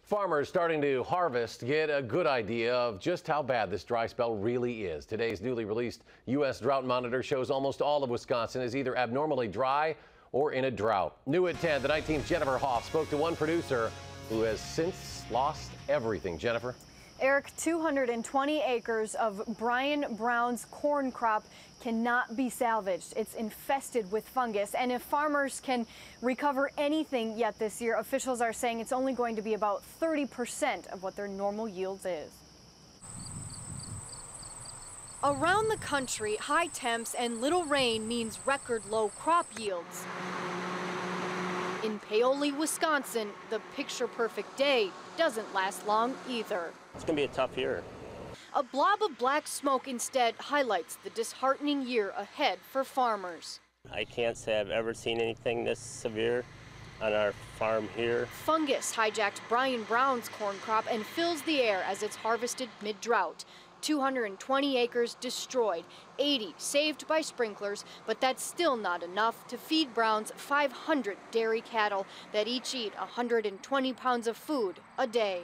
Farmers starting to harvest get a good idea of just how bad this dry spell really is. Today's newly released U.S. Drought Monitor shows almost all of Wisconsin is either abnormally dry or in a drought. New at 10, the 19th Jennifer Hoff spoke to one producer who has since lost everything. Jennifer? Eric, 220 acres of Brian Brown's corn crop cannot be salvaged. It's infested with fungus, and if farmers can recover anything yet this year, officials are saying it's only going to be about 30% of what their normal yields is. Around the country, high temps and little rain means record low crop yields. In Paoli, Wisconsin, the picture-perfect day doesn't last long either. It's going to be a tough year. A blob of black smoke instead highlights the disheartening year ahead for farmers. I can't say I've ever seen anything this severe on our farm here. Fungus hijacked Brian Brown's corn crop and fills the air as it's harvested mid-drought. 220 acres destroyed, 80 saved by sprinklers, but that's still not enough to feed Brown's 500 dairy cattle that each eat 120 pounds of food a day.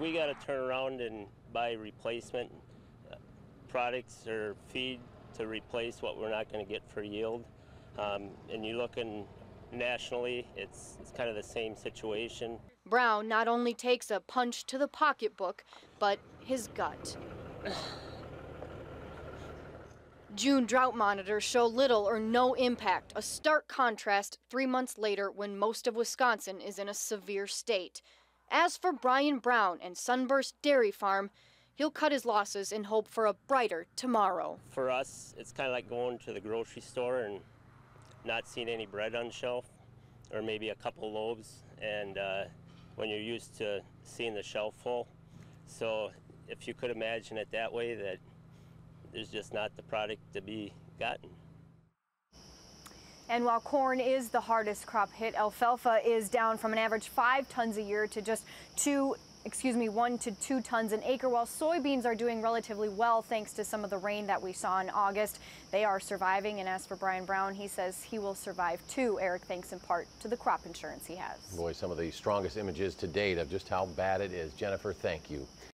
We got to turn around and buy replacement products or feed to replace what we're not going to get for yield. And you're looking nationally, it's kind of the same situation. Brown not only takes a punch to the pocketbook, but his gut. June drought monitors show little or no impact, a stark contrast 3 months later when most of Wisconsin is in a severe state. As for Brian Brown and Sunburst Dairy Farm, he'll cut his losses in hope for a brighter tomorrow. For us, it's kind of like going to the grocery store and not seeing any bread on shelf, or maybe a couple loaves, and when you're used to seeing the shelf full. So if you could imagine it that way, that there's just not the product to be gotten. And while corn is the hardest crop hit, alfalfa is down from an average 5 tons a year to just 1 to 2 tons an acre, while soybeans are doing relatively well thanks to some of the rain that we saw in August. They are surviving, and as for Brian Brown, he says he will survive too, Eric, thanks in part to the crop insurance he has. Boy, some of the strongest images to date of just how bad it is. Jennifer, thank you.